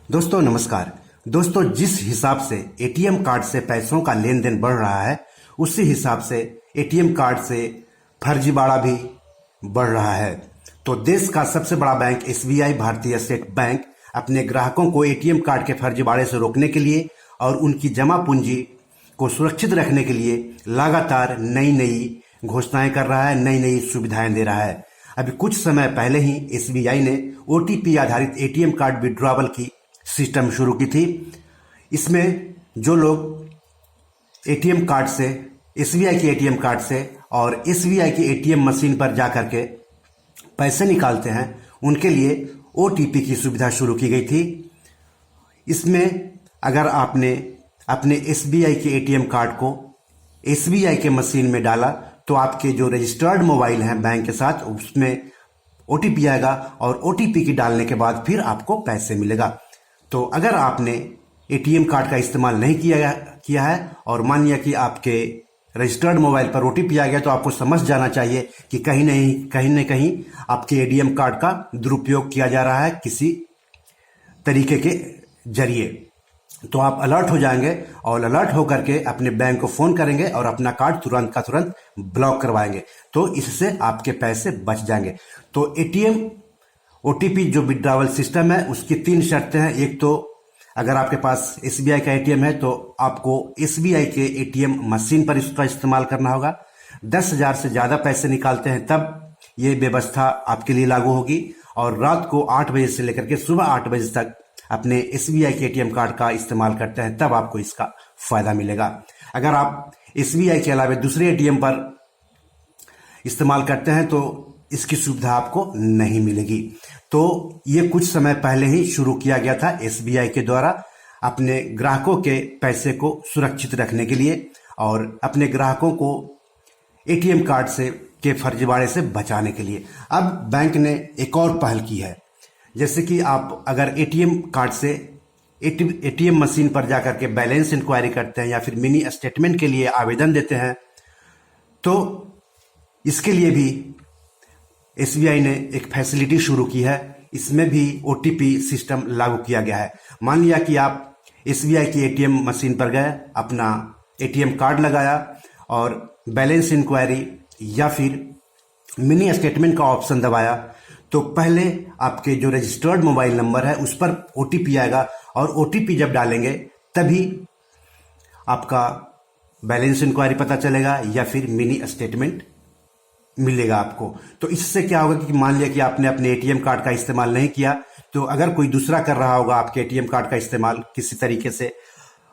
दोस्तों नमस्कार। दोस्तों जिस हिसाब से एटीएम कार्ड से पैसों का लेन देन बढ़ रहा है, उसी हिसाब से एटीएम कार्ड से फर्जीवाड़ा भी बढ़ रहा है। तो देश का सबसे बड़ा बैंक एसबीआई भारतीय स्टेट बैंक अपने ग्राहकों को एटीएम कार्ड के फर्जीवाड़े से रोकने के लिए और उनकी जमा पूंजी को सुरक्षित रखने के लिए लगातार नई नई घोषणाएं कर रहा है, नई नई सुविधाएं दे रहा है। अभी कुछ समय पहले ही एसबीआई ने ओटीपी आधारित एटीएम कार्ड विड्रॉवल की सिस्टम शुरू की थी। इसमें जो लोग एटीएम कार्ड से, एसबीआई के एटीएम कार्ड से और एसबीआई की एटीएम मशीन पर जाकर के पैसे निकालते हैं, उनके लिए ओटीपी की सुविधा शुरू की गई थी। इसमें अगर आपने अपने एसबीआई के एटीएम कार्ड को एसबीआई के मशीन में डाला तो आपके जो रजिस्टर्ड मोबाइल हैं बैंक के साथ, उसमें ओटीपी आएगा और ओटीपी की डालने के बाद फिर आपको पैसे मिलेगा। तो अगर आपने एटीएम कार्ड का इस्तेमाल नहीं किया है और मान लिया कि आपके रजिस्टर्ड मोबाइल पर ओटीपी आ गया, तो आपको समझ जाना चाहिए कि कहीं न कहीं आपके एटीएम कार्ड का दुरुपयोग किया जा रहा है किसी तरीके के जरिए। तो आप अलर्ट हो जाएंगे और अलर्ट होकर के अपने बैंक को फोन करेंगे और अपना कार्ड तुरंत का तुरंत ब्लॉक करवाएंगे। तो इससे आपके पैसे बच जाएंगे। तो एटीएम ओटीपी जो विड्रॉवल सिस्टम है, उसकी 3 शर्तें हैं। एक तो अगर आपके पास एसबीआई का एटीएम है तो आपको एसबीआई के एटीएम मशीन पर इसका इस्तेमाल करना होगा। 10,000 से ज्यादा पैसे निकालते हैं तब ये व्यवस्था आपके लिए लागू होगी। और रात को 8 बजे से लेकर के सुबह 8 बजे तक अपने एसबीआई के एटीएम कार्ड का इस्तेमाल करते हैं, तब आपको इसका फायदा मिलेगा। अगर आप एसबीआई के अलावा दूसरे एटीएम पर इस्तेमाल करते हैं तो इसकी सुविधा आपको नहीं मिलेगी। तो ये कुछ समय पहले ही शुरू किया गया था एसबीआई के द्वारा अपने ग्राहकों के पैसे को सुरक्षित रखने के लिए और अपने ग्राहकों को एटीएम कार्ड से के फर्जीवाड़े से बचाने के लिए। अब बैंक ने एक और पहल की है, जैसे कि आप अगर एटीएम कार्ड से एटीएम मशीन पर जाकर के बैलेंस इंक्वायरी करते हैं या फिर मिनी स्टेटमेंट के लिए आवेदन देते हैं, तो इसके लिए भी एसबीआई ने एक फैसिलिटी शुरू की है। इसमें भी ओटीपी सिस्टम लागू किया गया है। मान लिया कि आप एसबीआई की एटीएम मशीन पर गए, अपना एटीएम कार्ड लगाया और बैलेंस इंक्वायरी या फिर मिनी स्टेटमेंट का ऑप्शन दबाया, तो पहले आपके जो रजिस्टर्ड मोबाइल नंबर है उस पर ओटीपी आएगा और ओटीपी जब डालेंगे तभी आपका बैलेंस इंक्वायरी पता चलेगा या फिर मिनी स्टेटमेंट मिलेगा आपको। तो इससे क्या होगा कि मान लिया कि आपने अपने एटीएम कार्ड का इस्तेमाल नहीं किया, तो अगर कोई दूसरा कर रहा होगा आपके एटीएम कार्ड का इस्तेमाल किसी तरीके से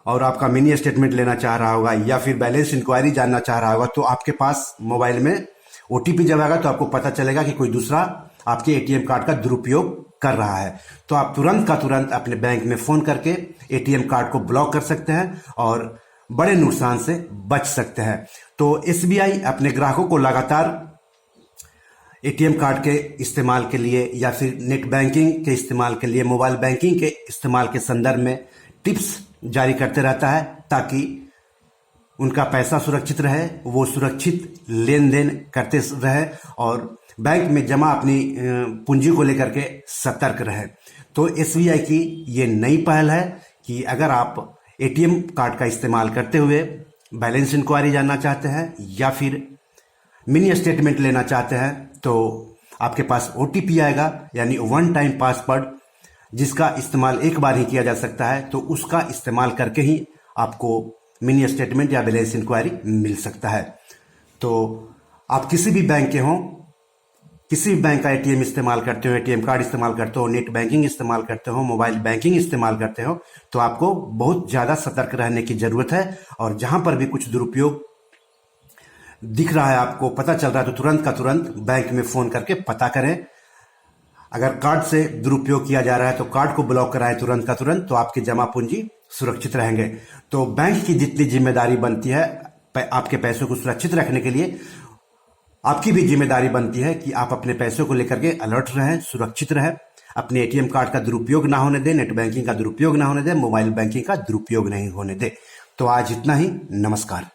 और आपका मिनी स्टेटमेंट लेना चाह रहा होगा या फिर बैलेंस इंक्वायरी जानना चाह रहा होगा, तो आपके पास मोबाइल में ओटीपी जब आएगा तो आपको पता चलेगा कि कोई दूसरा आपके एटीएम कार्ड का दुरुपयोग कर रहा है। तो आप तुरंत का तुरंत अपने बैंक में फोन करके एटीएम कार्ड को ब्लॉक कर सकते हैं और बड़े नुकसान से बच सकते हैं। तो एसबीआई अपने ग्राहकों को लगातार एटीएम कार्ड के इस्तेमाल के लिए या फिर नेट बैंकिंग के इस्तेमाल के लिए, मोबाइल बैंकिंग के इस्तेमाल के संदर्भ में टिप्स जारी करते रहता है, ताकि उनका पैसा सुरक्षित रहे, वो सुरक्षित लेन देन करते रहे और बैंक में जमा अपनी पूंजी को लेकर के सतर्क रहे। तो एसबीआई की ये नई पहल है कि अगर आप एटीएम कार्ड का इस्तेमाल करते हुए बैलेंस इंक्वायरी जानना चाहते हैं या फिर मिनी स्टेटमेंट लेना चाहते हैं, तो आपके पास ओटीपी आएगा, यानी 1 टाइम पासवर्ड, जिसका इस्तेमाल एक बार ही किया जा सकता है। तो उसका इस्तेमाल करके ही आपको मिनी स्टेटमेंट या बैलेंस इंक्वायरी मिल सकता है। तो आप किसी भी बैंक के हों, किसी भी बैंक का एटीएम इस्तेमाल करते हो, एटीएम कार्ड इस्तेमाल करते हो, नेट बैंकिंग इस्तेमाल करते हो, मोबाइल बैंकिंग इस्तेमाल करते हो, तो आपको बहुत ज्यादा सतर्क रहने की जरूरत है। और जहां पर भी कुछ दुरुपयोग दिख रहा है, आपको पता चल रहा है, तो तुरंत का तुरंत बैंक में फोन करके पता करें। अगर कार्ड से दुरुपयोग किया जा रहा है तो कार्ड को ब्लॉक कराएं तुरंत का तुरंत, तो आपकी जमा पूंजी सुरक्षित रहेंगे। तो बैंक की जितनी जिम्मेदारी बनती है आपके पैसों को सुरक्षित रखने के लिए, आपकी भी जिम्मेदारी बनती है कि आप अपने पैसों को लेकर के अलर्ट रहें, सुरक्षित रहें, अपने एटीएम कार्ड का दुरुपयोग ना होने दें, नेट बैंकिंग का दुरुपयोग ना होने दें, मोबाइल बैंकिंग का दुरुपयोग नहीं होने दें। तो आज इतना ही। नमस्कार।